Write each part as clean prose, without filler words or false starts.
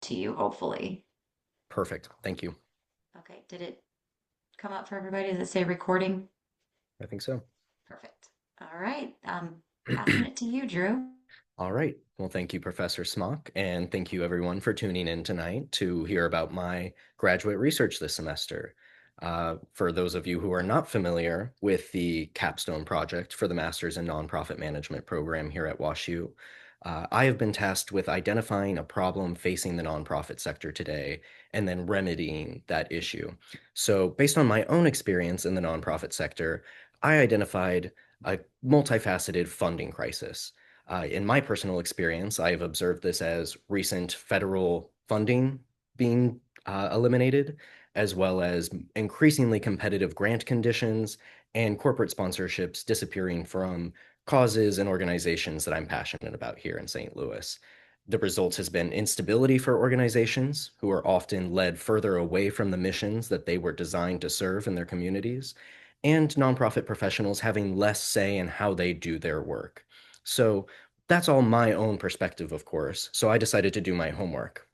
to you, hopefully. Perfect. Thank you. Okay, did it come up for everybody? Does it say recording? I think so. Perfect. All right, passing it to you, Drew. All right. Well, thank you, Professor Smock, and thank you everyone for tuning in tonight to hear about my graduate research this semester. For those of you who are not familiar with the Capstone project for the Masters in Nonprofit Management program here at WashU, I have been tasked with identifying a problem facing the nonprofit sector today and then remedying that issue. So, based on my own experience in the nonprofit sector, I identified a multifaceted funding crisis. In my personal experience, I have observed this as recent federal funding being eliminated, as well as increasingly competitive grant conditions and corporate sponsorships disappearing from causes and organizations that I'm passionate about here in St. Louis. The result has been instability for organizations who are often led further away from the missions that they were designed to serve in their communities, and nonprofit professionals having less say in how they do their work. So that's all my own perspective, of course. So I decided to do my homework.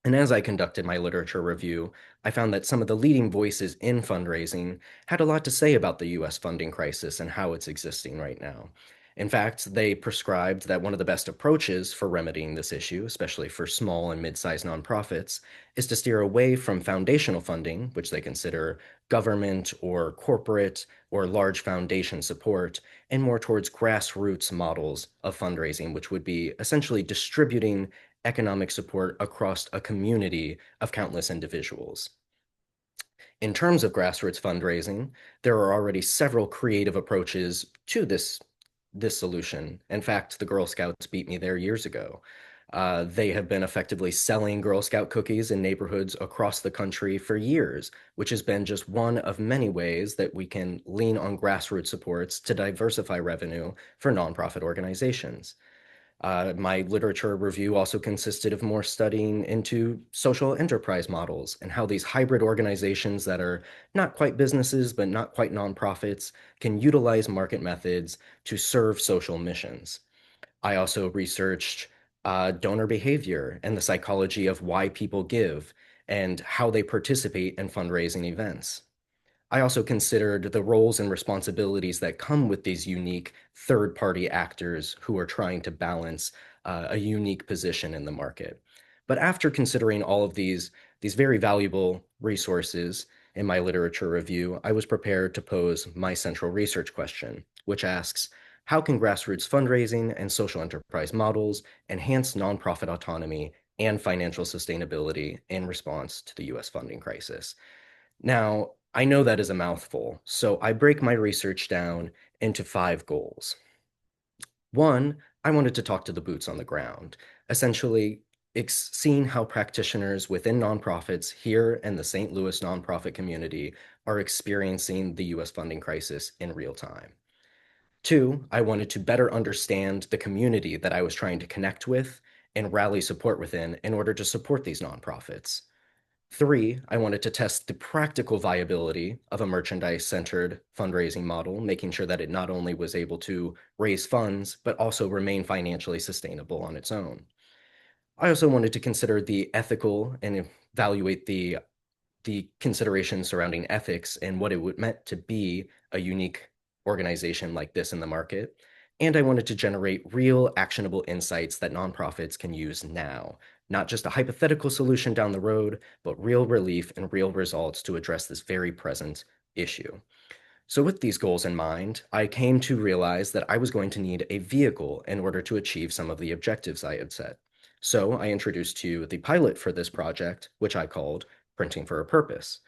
And as I conducted my literature review, I found that some of the leading voices in fundraising had a lot to say about the US funding crisis and how it's existing right now. In fact, they prescribed that one of the best approaches for remedying this issue, especially for small and mid-sized nonprofits, is to steer away from foundational funding, which they consider government or corporate or large foundation support, and more towards grassroots models of fundraising, which would be essentially distributing economic support across a community of countless individuals. In terms of grassroots fundraising, there are already several creative approaches to this solution. In fact, the Girl Scouts beat me there years ago. They have been effectively selling Girl Scout cookies in neighborhoods across the country for years, which has been just one of many ways that we can lean on grassroots supports to diversify revenue for nonprofit organizations. My literature review also consisted of more studying into social enterprise models and how these hybrid organizations that are not quite businesses but not quite nonprofits can utilize market methods to serve social missions. I also researched donor behavior and the psychology of why people give and how they participate in fundraising events. I also considered the roles and responsibilities that come with these unique third-party actors who are trying to balance a unique position in the market. But after considering all of these very valuable resources in my literature review, I was prepared to pose my central research question, which asks, how can grassroots fundraising and social enterprise models enhance nonprofit autonomy and financial sustainability in response to the US funding crisis? Now, I know that is a mouthful, so I break my research down into 5 goals. One, I wanted to talk to the boots on the ground, essentially seeing how practitioners within nonprofits here in the St. Louis nonprofit community are experiencing the US funding crisis in real time. Two, I wanted to better understand the community that I was trying to connect with and rally support within in order to support these nonprofits. Three, I wanted to test the practical viability of a merchandise-centered fundraising model, making sure that it not only was able to raise funds, but also remain financially sustainable on its own. I also wanted to consider the ethical and evaluate the considerations surrounding ethics and what it would meant to be a unique organization like this in the market. And I wanted to generate real actionable insights that nonprofits can use now, not just a hypothetical solution down the road, but real relief and real results to address this very present issue. So, with these goals in mind, I came to realize that I was going to need a vehicle in order to achieve some of the objectives I had set. So, I introduced to you the pilot for this project, which I called Printing for a Purpose.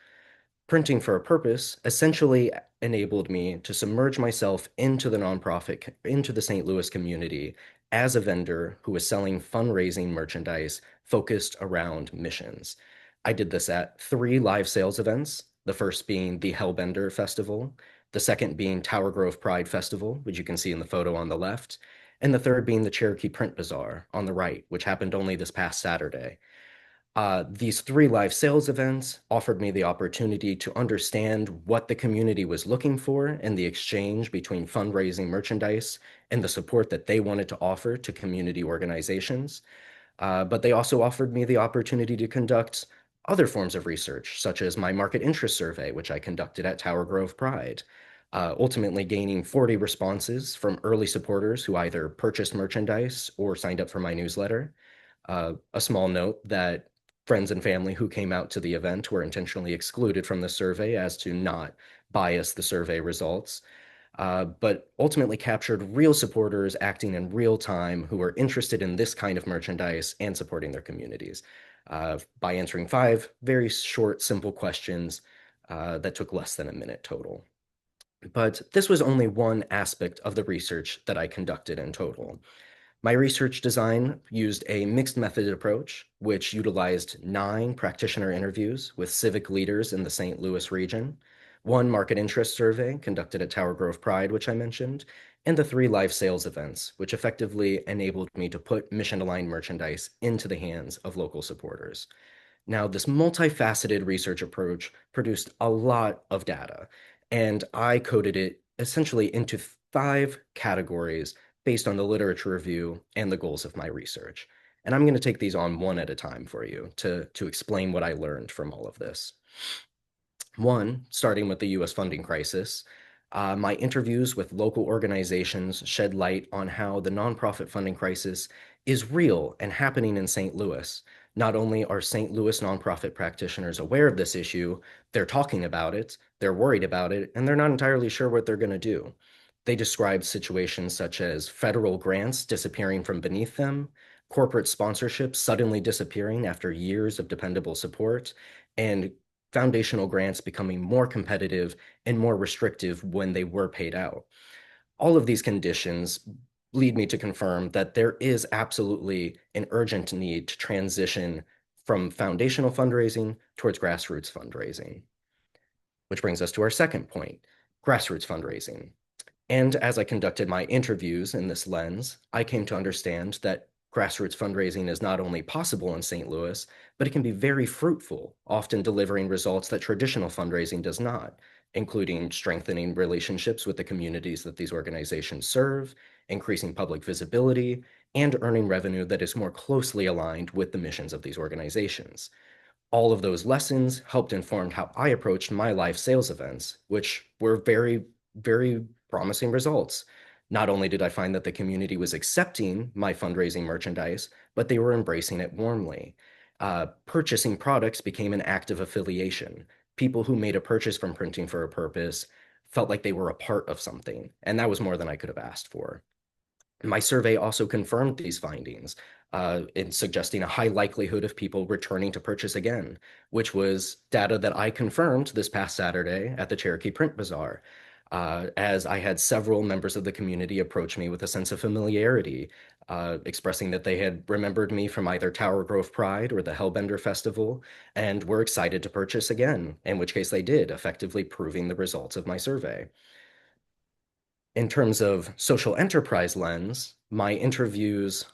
Printing for a Purpose essentially enabled me to submerge myself into the nonprofit, into the St. Louis community as a vendor who was selling fundraising merchandise focused around missions. I did this at 3 live sales events, the first being the Hellbender Festival, the second being Tower Grove Pride Festival, which you can see in the photo on the left, and the third being the Cherokee Print Bazaar on the right, which happened only this past Saturday. These 3 live sales events offered me the opportunity to understand what the community was looking for and the exchange between fundraising merchandise and the support that they wanted to offer to community organizations. But they also offered me the opportunity to conduct other forms of research, such as my market interest survey, which I conducted at Tower Grove Pride, ultimately gaining 40 responses from early supporters who either purchased merchandise or signed up for my newsletter. A small note that friends and family who came out to the event were intentionally excluded from the survey as to not bias the survey results, but ultimately captured real supporters acting in real time who are interested in this kind of merchandise and supporting their communities by answering 5 very short, simple questions that took less than a minute total. But this was only one aspect of the research that I conducted in total. My research design used a mixed method approach, which utilized 9 practitioner interviews with civic leaders in the St. Louis region, 1 market interest survey conducted at Tower Grove Pride, which I mentioned, and the 3 live sales events, which effectively enabled me to put mission-aligned merchandise into the hands of local supporters. Now, this multifaceted research approach produced a lot of data, and I coded it essentially into 5 categories based on the literature review and the goals of my research. And I'm going to take these on one at a time for you to explain what I learned from all of this. One, starting with the US funding crisis, my interviews with local organizations shed light on how the nonprofit funding crisis is real and happening in St. Louis. Not only are St. Louis nonprofit practitioners aware of this issue, they're talking about it, they're worried about it, and they're not entirely sure what they're going to do. They describe situations such as federal grants disappearing from beneath them, corporate sponsorships suddenly disappearing after years of dependable support, and foundational grants becoming more competitive and more restrictive when they were paid out. All of these conditions lead me to confirm that there is absolutely an urgent need to transition from foundational fundraising towards grassroots fundraising. Which brings us to our second point, grassroots fundraising. And as I conducted my interviews in this lens, I came to understand that grassroots fundraising is not only possible in St. Louis, but it can be very fruitful, often delivering results that traditional fundraising does not, including strengthening relationships with the communities that these organizations serve, increasing public visibility, and earning revenue that is more closely aligned with the missions of these organizations. All of those lessons helped inform how I approached my live sales events, which were very, very promising results. Not only did I find that the community was accepting my fundraising merchandise, but they were embracing it warmly. Purchasing products became an act of affiliation. People who made a purchase from Printing for a Purpose felt like they were a part of something, and that was more than I could have asked for. My survey also confirmed these findings, in suggesting a high likelihood of people returning to purchase again, which was data that I confirmed this past Saturday at the Cherokee Print Bazaar, as I had several members of the community approach me with a sense of familiarity, expressing that they had remembered me from either Tower Grove Pride or the Hellbender Festival and were excited to purchase again, in which case they did, effectively proving the results of my survey. In terms of social enterprise lens, my interviews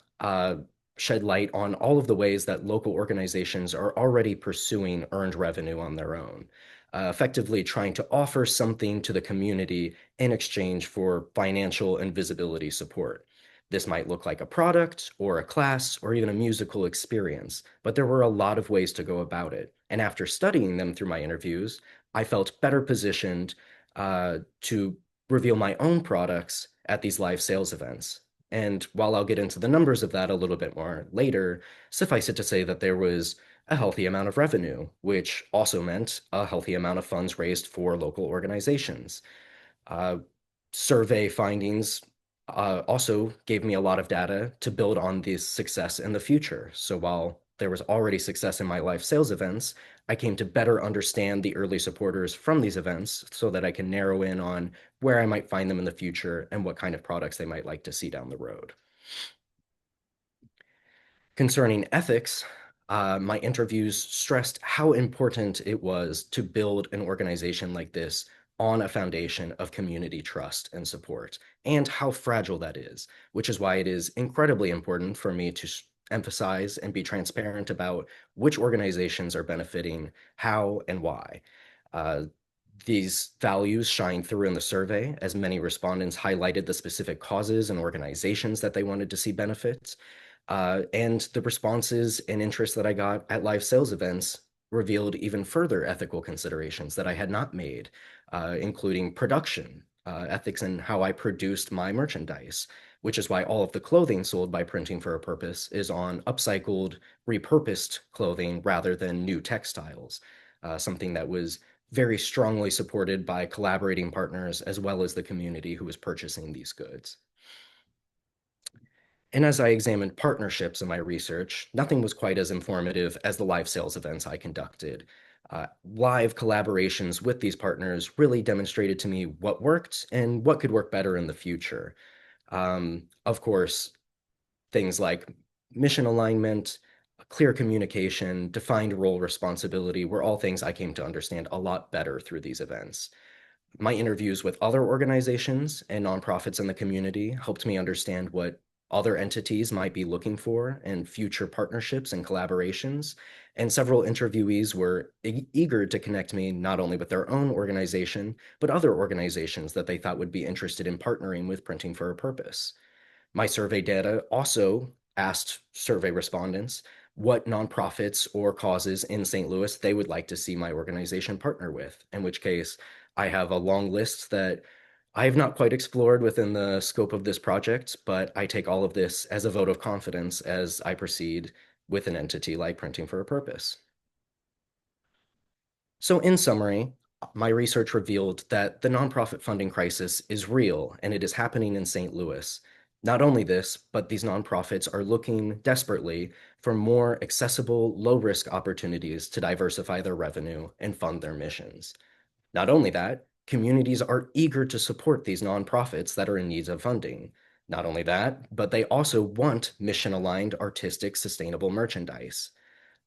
shed light on all of the ways that local organizations are already pursuing earned revenue on their own, effectively trying to offer something to the community in exchange for financial and visibility support. This might look like a product or a class or even a musical experience, but there were a lot of ways to go about it. And after studying them through my interviews, I felt better positioned to reveal my own products at these live sales events. And while I'll get into the numbers of that a little bit more later, suffice it to say that there was a healthy amount of revenue, which also meant a healthy amount of funds raised for local organizations. Uh, Survey findings also gave me a lot of data to build on this success in the future. So while there was already success in my live sales events, I came to better understand the early supporters from these events so that I can narrow in on where I might find them in the future and what kind of products they might like to see down the road. Concerning ethics, my interviews stressed how important it was to build an organization like this on a foundation of community trust and support, and how fragile that is, which is why it is incredibly important for me to emphasize and be transparent about which organizations are benefiting, how, and why. Uh, these values shine through in the survey, as many respondents highlighted the specific causes and organizations that they wanted to see benefits. And the responses and interest that I got at live sales events revealed even further ethical considerations that I had not made, including production, ethics in how I produced my merchandise, which is why all of the clothing sold by Printing for a Purpose is on upcycled, repurposed clothing rather than new textiles, something that was very strongly supported by collaborating partners as well as the community who was purchasing these goods. And as I examined partnerships in my research, nothing was quite as informative as the live sales events I conducted. Live collaborations with these partners really demonstrated to me what worked and what could work better in the future. Of course, things like mission alignment, clear communication, defined role responsibility were all things I came to understand a lot better through these events. My interviews with other organizations and nonprofits in the community helped me understand what other entities might be looking for in future partnerships and collaborations. And several interviewees were eager to connect me not only with their own organization, but other organizations that they thought would be interested in partnering with Printing for a Purpose. My survey data also asked survey respondents what nonprofits or causes in St. Louis they would like to see my organization partner with, in which case I have a long list that I have not quite explored within the scope of this project, but I take all of this as a vote of confidence as I proceed with an entity like Printing for a Purpose. So, in summary, my research revealed that the nonprofit funding crisis is real and it is happening in St. Louis. Not only this, but these nonprofits are looking desperately for more accessible, low risk opportunities to diversify their revenue and fund their missions. Not only that, communities are eager to support these nonprofits that are in need of funding. Not only that, but they also want mission aligned, artistic, sustainable merchandise.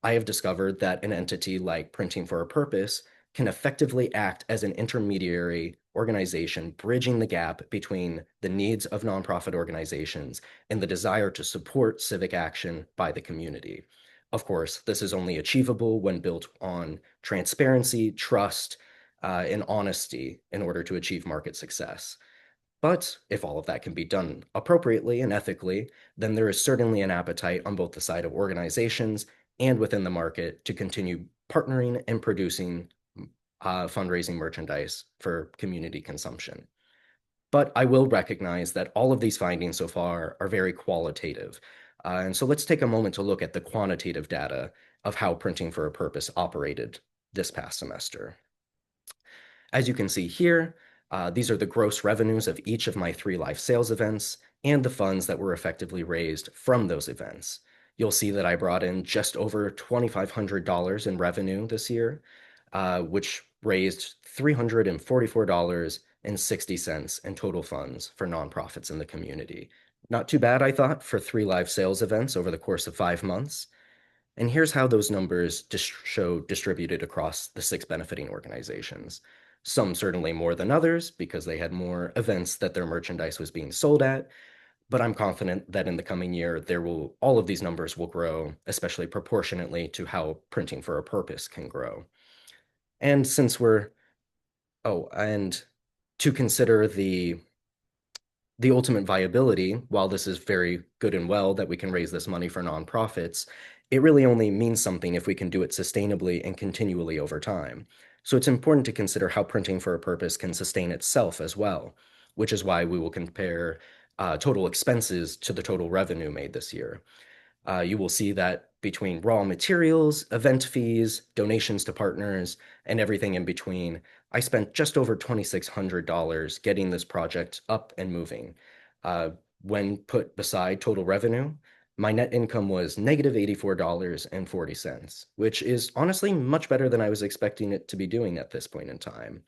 I have discovered that an entity like Printing for a Purpose can effectively act as an intermediary organization, bridging the gap between the needs of nonprofit organizations and the desire to support civic action by the community. Of course, this is only achievable when built on transparency, trust, and honesty in order to achieve market success. But if all of that can be done appropriately and ethically, then there is certainly an appetite on both the side of organizations and within the market to continue partnering and producing fundraising merchandise for community consumption. But I will recognize that all of these findings so far are very qualitative. And so let's take a moment to look at the quantitative data of how Printing for a Purpose operated this past semester. As you can see here, these are the gross revenues of each of my 3 live sales events and the funds that were effectively raised from those events. You'll see that I brought in just over $2,500 in revenue this year, which raised $344.60 in total funds for nonprofits in the community. Not too bad, I thought, for 3 live sales events over the course of 5 months. And here's how those numbers show distributed across the 6 benefiting organizations. Some certainly more than others because they had more events that their merchandise was being sold at, but I'm confident that in the coming year all of these numbers will grow, especially proportionately to how Printing for a Purpose can grow. And since we're and to consider the ultimate viability, while this is very good and well that we can raise this money for nonprofits, it really only means something if we can do it sustainably and continually over time. So it's important to consider how Printing for a Purpose can sustain itself as well, which is why we will compare total expenses to the total revenue made this year. You will see that between raw materials, event fees, donations to partners, and everything in between, I spent just over $2,600 getting this project up and moving. Uh, when put beside total revenue, my net income was negative $84.40, which is honestly much better than I was expecting it to be doing at this point in time.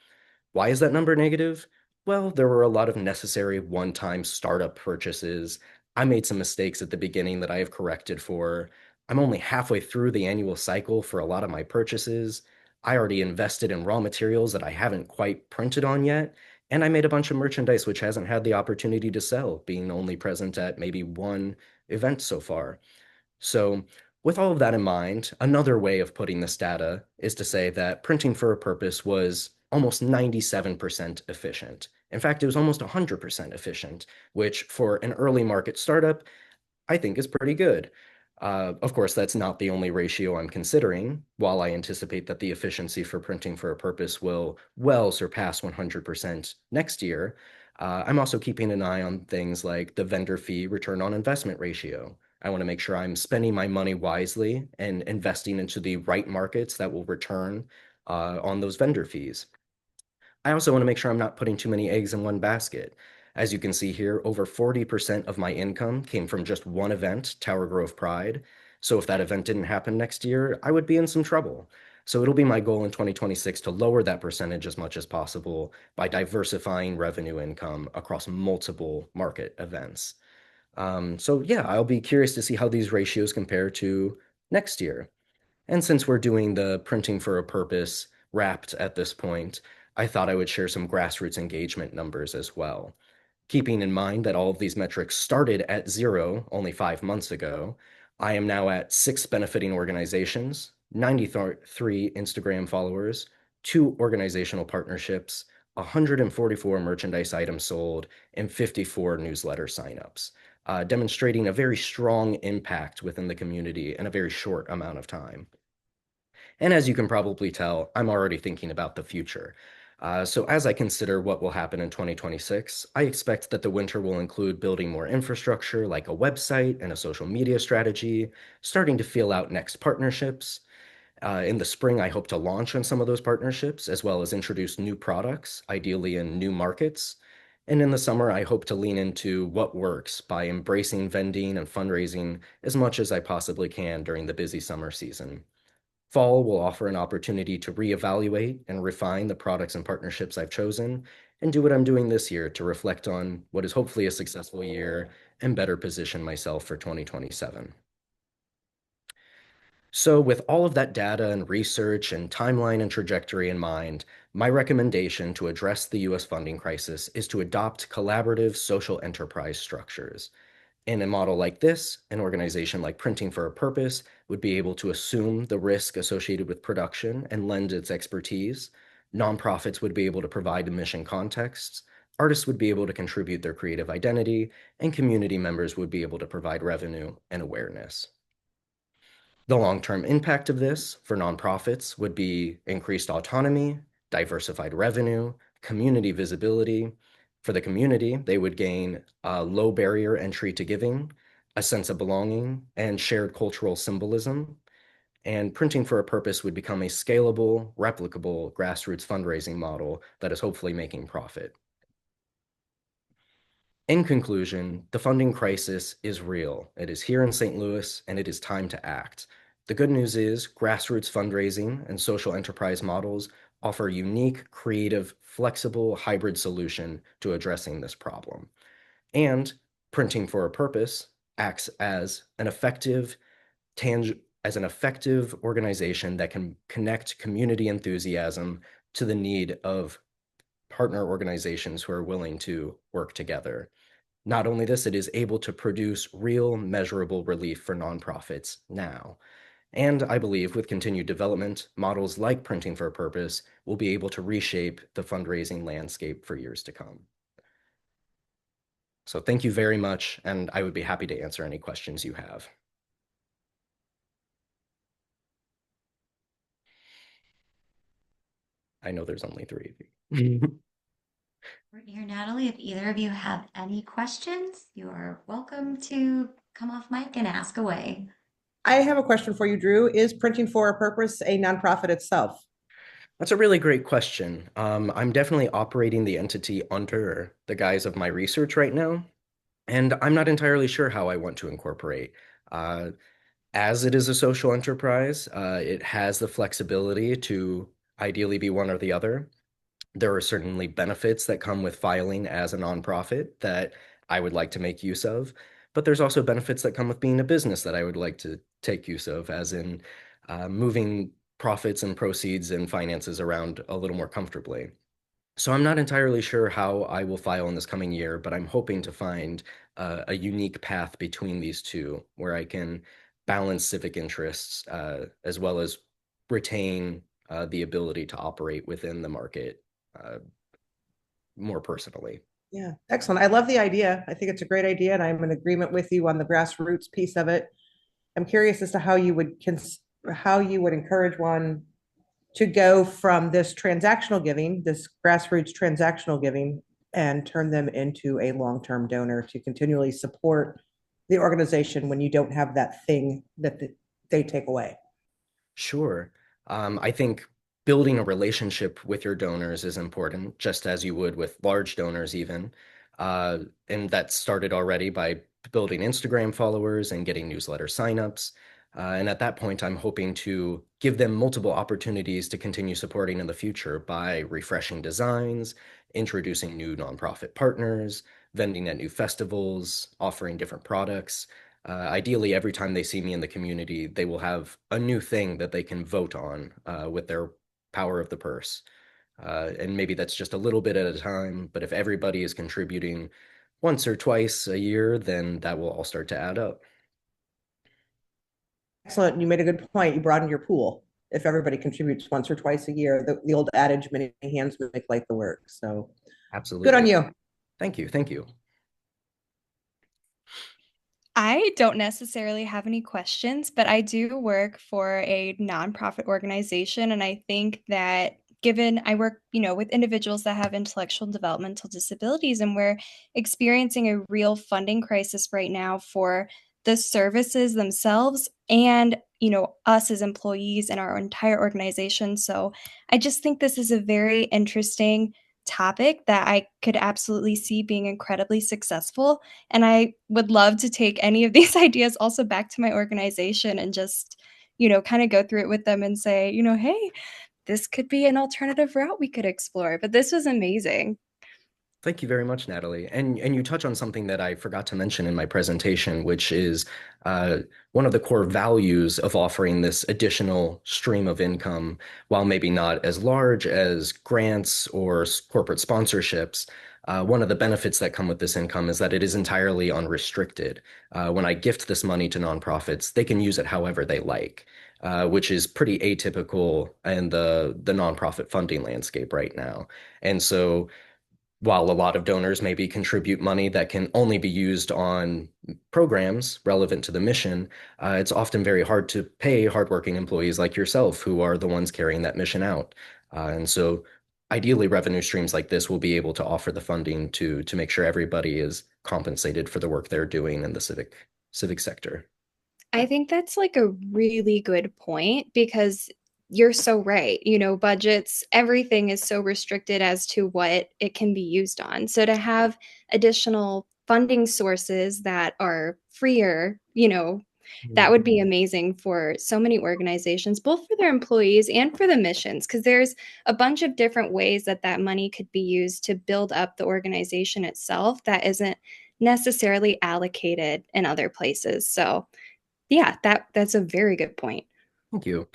Why is that number negative? Well, there were a lot of necessary one-time startup purchases. I made some mistakes at the beginning that I have corrected for. I'm only halfway through the annual cycle for a lot of my purchases. I already invested in raw materials that I haven't quite printed on yet, and I made a bunch of merchandise which hasn't had the opportunity to sell, being only present at maybe one event so far. So, with all of that in mind, another way of putting this data is to say that Printing for a Purpose was almost 97% efficient. In fact, it was almost 100% efficient, which for an early market startup I think is pretty good. Of course, that's not the only ratio I'm considering. While I anticipate that the efficiency for printing for a purpose will well surpass 100% next year, I'm also keeping an eye on things like the vendor fee return on investment ratio. I want to make sure I'm spending my money wisely and investing into the right markets that will return on those vendor fees. I also want to make sure I'm not putting too many eggs in one basket. As you can see here, over 40% of my income came from just one event, Tower Grove Pride. So if that event didn't happen next year, I would be in some trouble. So it'll be my goal in 2026 to lower that percentage as much as possible by diversifying revenue income across multiple market events. So yeah, I'll be curious to see how these ratios compare to next year. And since we're doing the printing for a purpose wrapped at this point, I thought I would share some grassroots engagement numbers as well. Keeping in mind that all of these metrics started at 0 only 5 months ago, I am now at 6 benefiting organizations, 93 Instagram followers, 2 organizational partnerships, 144 merchandise items sold, and 54 newsletter signups, demonstrating a very strong impact within the community in a very short amount of time. And as you can probably tell, I'm already thinking about the future. So as I consider what will happen in 2026, I expect that the winter will include building more infrastructure like a website and a social media strategy, starting to feel out next partnerships. In the spring, I hope to launch on some of those partnerships, as well as introduce new products, ideally in new markets. And in the summer, I hope to lean into what works by embracing vending and fundraising as much as I possibly can during the busy summer season. Fall will offer an opportunity to reevaluate and refine the products and partnerships I've chosen and do what I'm doing this year to reflect on what is hopefully a successful year and better position myself for 2027. So, with all of that data and research and timeline and trajectory in mind, my recommendation to address the US funding crisis is to adopt collaborative social enterprise structures. In a model like this, an organization like Printing for a Purpose would be able to assume the risk associated with production and lend its expertise. Nonprofits would be able to provide the mission contexts. Artists would be able to contribute their creative identity, and community members would be able to provide revenue and awareness. The long-term impact of this for nonprofits would be increased autonomy, diversified revenue, community visibility. For the community, they would gain a low barrier entry to giving, a sense of belonging, and shared cultural symbolism. And Printing for a Purpose would become a scalable, replicable grassroots fundraising model that is hopefully making profit. In conclusion, the funding crisis is real. It is here in St. Louis, and it is time to act. The good news is grassroots fundraising and social enterprise models offer a unique, creative, flexible hybrid solution to addressing this problem. And Printing for a Purpose acts as an effective organization that can connect community enthusiasm to the need of partner organizations who are willing to work together. Not only this, it is able to produce real, measurable relief for nonprofits now. And I believe with continued development, models like Printing for a Purpose will be able to reshape the fundraising landscape for years to come. So thank you very much, and I would be happy to answer any questions you have. I know there's only 3 of you. Right here, Natalie. If either of you have any questions, you are welcome to come off mic and ask away. I have a question for you, Drew. Is Printing for a Purpose a nonprofit itself? That's a really great question. I'm definitely operating the entity under the guise of my research right now, and I'm not entirely sure how I want to incorporate. Uh, as it is a social enterprise, it has the flexibility to ideally be one or the other. There are certainly benefits that come with filing as a nonprofit that I would like to make use of, but there's also benefits that come with being a business that I would like to take use of, as in moving profits and proceeds and finances around a little more comfortably. So I'm not entirely sure how I will file in this coming year, but I'm hoping to find a unique path between these two where I can balance civic interests as well as retain the ability to operate within the market uh, more personally. Yeah, excellent. I love the idea. I think it's a great idea, and I'm in agreement with you on the grassroots piece of it. I'm curious as to how you would encourage one to go from this transactional giving, this grassroots transactional giving, and turn them into a long-term donor to continually support the organization when you don't have that thing that they take away. Sure. I think building a relationship with your donors is important, just as you would with large donors, even. And that started already by building Instagram followers and getting newsletter signups. And at that point, I'm hoping to give them multiple opportunities to continue supporting in the future by refreshing designs, introducing new nonprofit partners, vending at new festivals, offering different products. Ideally, every time they see me in the community, they will have a new thing that they can vote on with their power of the purse. And maybe that's just a little bit at a time, but if everybody is contributing once or twice a year, then that will all start to add up. Excellent. You made a good point. You broadened your pool. If everybody contributes once or twice a year, the old adage, many hands make light the work. So good on Absolutely. you. Thank you. Thank you. I don't necessarily have any questions, but I do work for a nonprofit organization. And I think that given I work, with individuals that have intellectual developmental disabilities, and we're experiencing a real funding crisis right now for the services themselves and, us as employees and our entire organization. So I just think this is a very interesting topic that I could absolutely see being incredibly successful. And I would love to take any of these ideas also back to my organization and just, kind of go through it with them and say, hey, this could be an alternative route we could explore. But this was amazing. Thank you very much, Natalie. And you touch on something that I forgot to mention in my presentation, which is uh, one of the core values of offering this additional stream of income, while maybe not as large as grants or corporate sponsorships. One of the benefits that come with this income is that it is entirely unrestricted. When I gift this money to nonprofits, they can use it however they like, which is pretty atypical in the nonprofit funding landscape right now. And so while a lot of donors maybe contribute money that can only be used on programs relevant to the mission, it's often very hard to pay hardworking employees like yourself who are the ones carrying that mission out. And so ideally revenue streams like this will be able to offer the funding to make sure everybody is compensated for the work they're doing in the civic sector. I think that's like a really good point because you're so right. Budgets, everything is so restricted as to what it can be used on. So to have additional funding sources that are freer, that would be amazing for so many organizations, both for their employees and for the missions, because there's a bunch of different ways that that money could be used to build up the organization itself that isn't necessarily allocated in other places. So, yeah, that's a very good point. Thank you.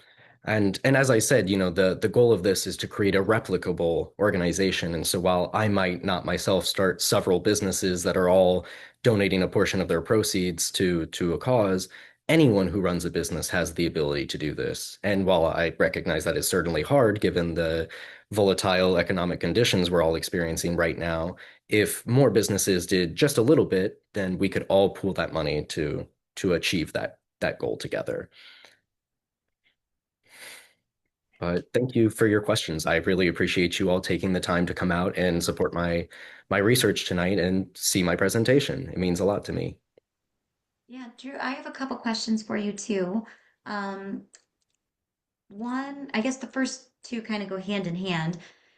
And as I said, the goal of this is to create a replicable organization. And so while I might not myself start several businesses that are all donating a portion of their proceeds to a cause, anyone who runs a business has the ability to do this. And while I recognize that is certainly hard given the volatile economic conditions we're all experiencing right now, if more businesses did just a little bit, then we could all pool that money to achieve that goal together. But thank you for your questions. I really appreciate you all taking the time to come out and support my research tonight and see my presentation. It means a lot to me. Yeah, Drew, I have a couple questions for you too. Um, One, I guess the first two kind of go hand in hand.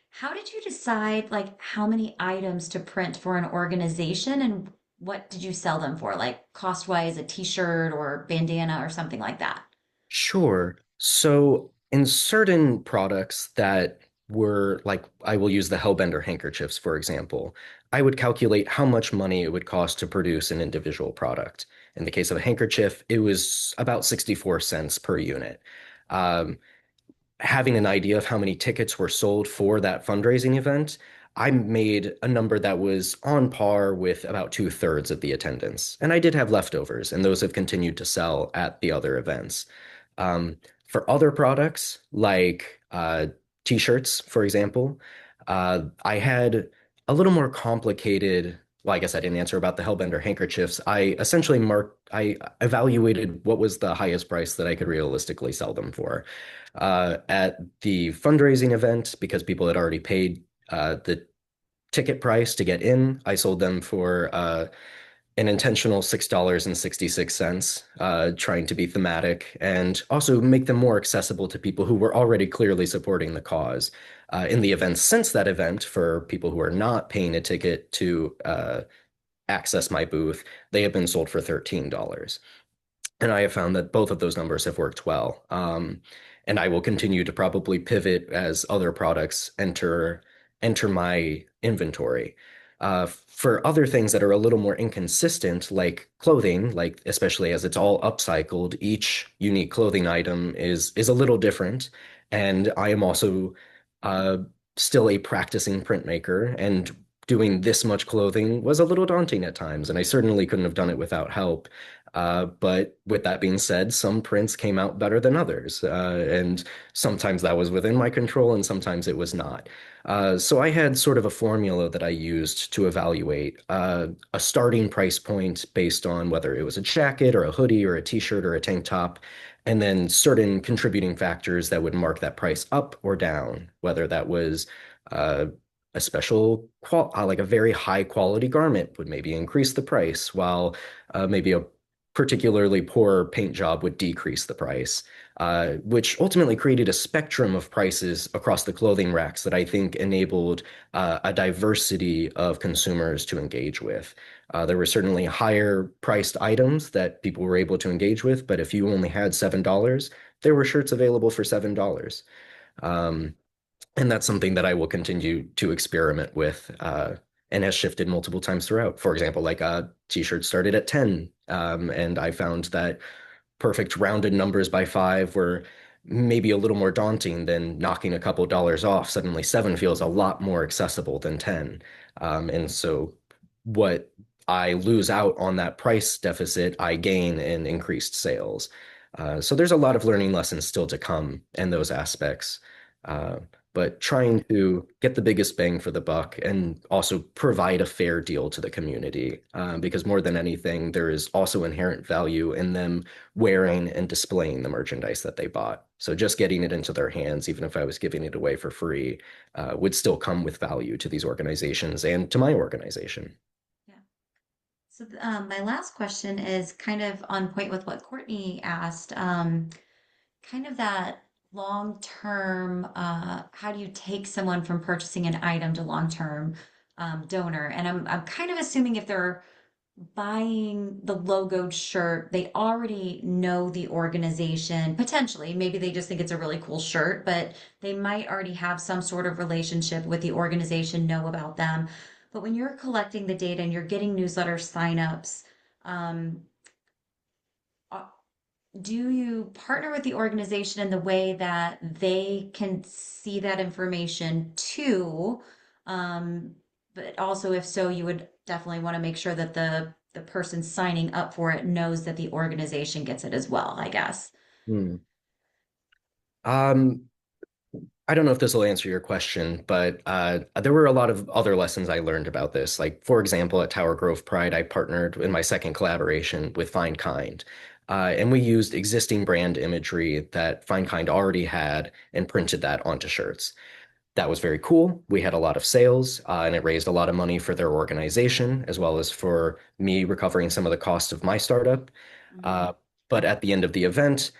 How did you decide like how many items to print for an organization and what did you sell them for? Like cost wise, a t-shirt or bandana or something like that? Sure. So in certain products that were like, I will use the Hellbender handkerchiefs, for example, I would calculate how much money it would cost to produce an individual product. In the case of a handkerchief, it was about 64 cents per unit. Um, Having an idea of how many tickets were sold for that fundraising event, I made a number that was on par with about two-thirds of the attendance. And I did have leftovers, and those have continued to sell at the other events. Um, for other products, like t-shirts, for example, I had a little more complicated. Well, I guess I didn't answer about the Hellbender handkerchiefs. I evaluated what was the highest price that I could realistically sell them for. At the fundraising event, because people had already paid the ticket price to get in, I sold them for an intentional $6.66, trying to be thematic and also make them more accessible to people who were already clearly supporting the cause. In the events since that event, for people who are not paying a ticket to access my booth, they have been sold for $13. And I have found that both of those numbers have worked well. And I will continue to probably pivot as other products enter my inventory. For other things that are a little more inconsistent, like clothing, like especially as it's all upcycled, each unique clothing item is a little different. And I am also uh, still a practicing printmaker, and doing this much clothing was a little daunting at times, and I certainly couldn't have done it without help. But with that being said, some prints came out better than others. And sometimes that was within my control and sometimes it was not. So I had sort of a formula that I used to evaluate a starting price point based on whether it was a jacket or a hoodie or a t-shirt or a tank top, and then certain contributing factors that would mark that price up or down, whether that was uh, a like a very high quality garment would maybe increase the price, while maybe a particularly poor paint job would decrease the price, which ultimately created a spectrum of prices across the clothing racks that I think enabled a diversity of consumers to engage with. There were certainly higher priced items that people were able to engage with, but if you only had $7, there were shirts available for $7. Um, and that's something that I will continue to experiment with, and has shifted multiple times throughout. For example, like t-shirts started at 10, and I found that perfect rounded numbers by five were maybe a little more daunting than knocking a couple dollars off. Suddenly, seven feels a lot more accessible than 10. And so, what I lose out on that price deficit, I gain in increased sales. So, there's a lot of learning lessons still to come in those aspects. Uh, but trying to get the biggest bang for the buck and also provide a fair deal to the community, because more than anything, there is also inherent value in them wearing and displaying the merchandise that they bought. So just getting it into their hands, even if I was giving it away for free, would still come with value to these organizations and to my organization. Yeah. So my last question is kind of on point with what Courtney asked. Kind of that long-term, how do you take someone from purchasing an item to long-term donor? And I'm kind of assuming if they're buying the logoed shirt, they already know the organization, potentially. Maybe they just think it's a really cool shirt, but they might already have some sort of relationship with the organization, know about them. But when you're collecting the data and you're getting newsletter signups, um, uh, do you partner with the organization in the way that they can see that information too? Um, but also, if so, you would definitely want to make sure that the person signing up for it knows that the organization gets it as well, I guess. Hmm. Um, I don't know if this will answer your question, but there were a lot of other lessons I learned about this. Like, for example, at Tower Grove Pride, I partnered in my second collaboration with Find Kind. And we used existing brand imagery that Find Kind already had and printed that onto shirts. That was very cool. We had a lot of sales, and it raised a lot of money for their organization, as well as for me recovering some of the cost of my startup. Mhm. Uh, but at the end of the event,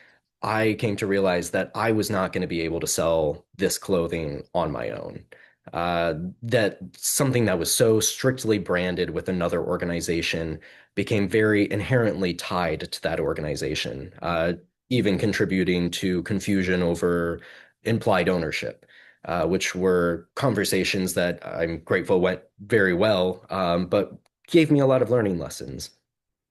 I came to realize that I was not going to be able to sell this clothing on my own. That something that was so strictly branded with another organization became very inherently tied to that organization, even contributing to confusion over implied ownership, which were conversations that I'm grateful went very well, but gave me a lot of learning lessons.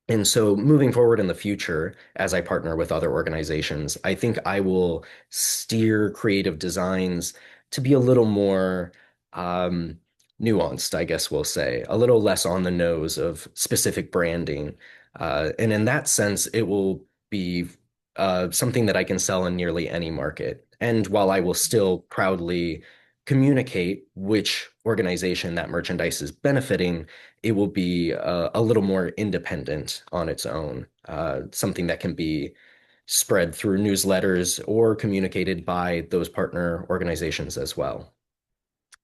And so moving forward in the future, as I partner with other organizations, I think I will steer creative designs to be a little more um, nuanced, I guess we'll say, a little less on the nose of specific branding. And in that sense, it will be something that I can sell in nearly any market. And while I will still proudly communicate which organization that merchandise is benefiting, it will be a little more independent on its own, something that can be spread through newsletters or communicated by those partner organizations as well.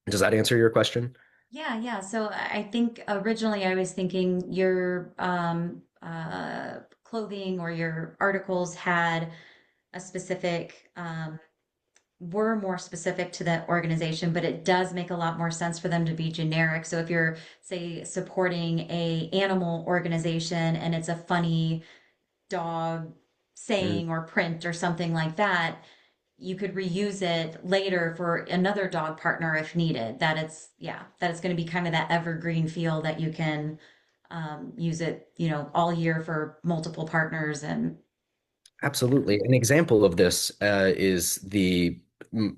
Does that answer your question? Yeah, yeah. So I think originally I was thinking your clothing or your articles had a specific were more specific to the organization, but it does make a lot more sense for them to be generic. So if you're, say, supporting a animal organization and it's a funny dog Mm, saying or print or something like that, you could reuse it later for another dog partner if needed. That it's, yeah, that it's going to be kind of that evergreen feel that you can use it, all year for multiple partners and absolutely. An example of this is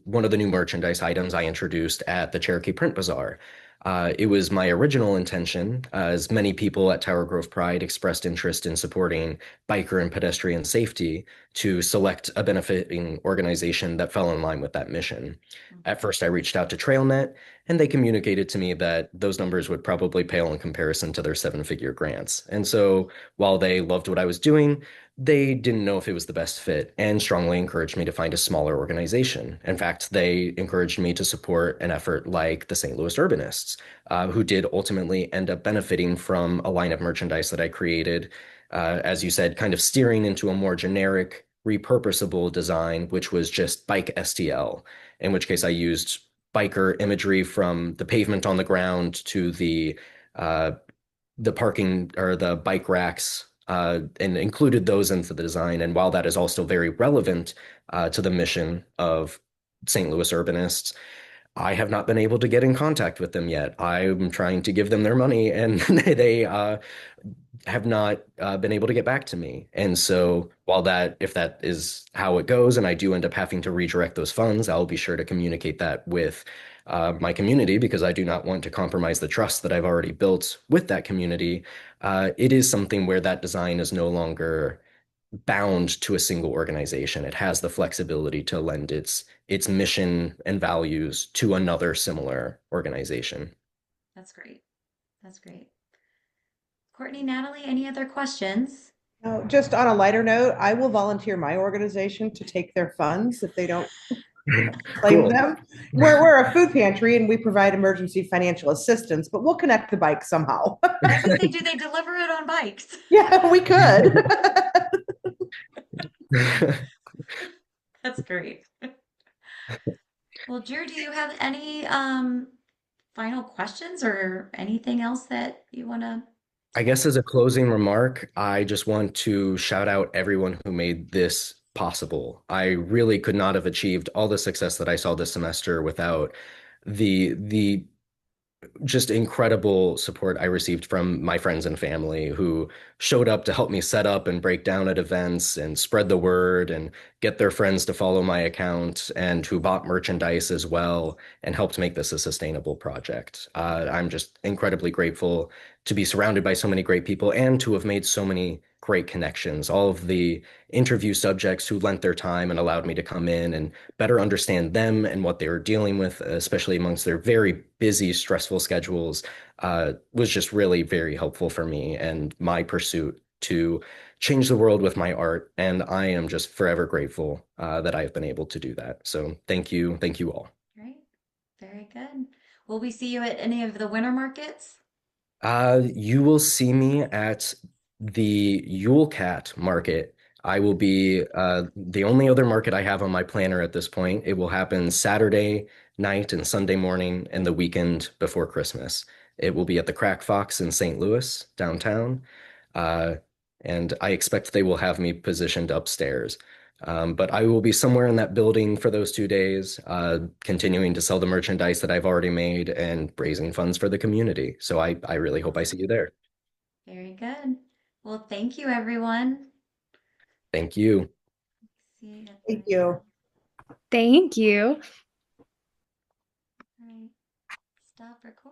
one of the new merchandise items I introduced at the Cherokee Print Bazaar. It was my original intention, as many people at Tower Grove Pride expressed interest in supporting biker and pedestrian safety, to select a benefiting organization that fell in line with that mission. At first, I reached out to TrailNet, and they communicated to me that those numbers would probably pale in comparison to their seven-figure grants. And so, while they loved what I was doing, they didn't know if it was the best fit and strongly encouraged me to find a smaller organization. In fact, they encouraged me to support an effort like the St. Louis Urbanists, who did ultimately end up benefiting from a line of merchandise that I created, as you said, kind of steering into a more generic, repurposable design, which was just bike STL, in which case I used biker imagery from the pavement on the ground to uh, the parking or the bike racks, and included those into the design. And while that is also very relevant to the mission of St. Louis Urbanists, I have not been able to get in contact with them yet. I'm trying to give them their money, and they have not been able to get back to me. And so, while if that is how it goes, and I do end up having to redirect those funds, I'll be sure to communicate that with my community because I do not want to compromise the trust that I've already built with that community. It is something where that design is no longer bound to a single organization. It has the flexibility to lend its mission and values to another similar organization. that's great. That's great. Courtney, Natalie, any other questions? Now, just on a lighter note, I will volunteer my organization to take their funds if they don't claim Cool. them. We're a food pantry and we provide emergency financial assistance, but we'll connect the bike somehow. I was gonna say, do they deliver it on bikes? Yeah, we could. That's great. Well, Drew, do you have any final questions or anything else that you want to I guess as a closing remark, I just want to shout out everyone who made this possible. I really could not have achieved all the success that I saw this semester without the just incredible support I received from my friends and family who showed up to help me set up and break down at events and spread the word and get their friends to follow my account and who bought merchandise as well and helped make this a sustainable project. I'm just incredibly grateful to be surrounded by so many great people and to have made so many great connections. All of the interview subjects who lent their time and allowed me to come in and better understand them and what they were dealing with, especially amongst their very busy, stressful schedules, was just really very helpful for me and my pursuit to change the world with my art. And I am just forever grateful that I've been able to do that. So thank you all. Great. Very good. Will we see you at any of the winter markets? You will see me at the Yule Cat market. I will be the only other market I have on my planner at this point. It will happen Saturday night and Sunday morning and the weekend before Christmas. It will be at the Crack Fox in St. Louis, downtown. Uh, and I expect they will have me positioned upstairs. But I will be somewhere in that building for those 2 days, continuing to sell the merchandise that I've already made and raising funds for the community. So I really hope I see you there. Very good. Well, thank you, everyone. Thank you. See you at Thank the, you. Thank you. all right. Stop recording.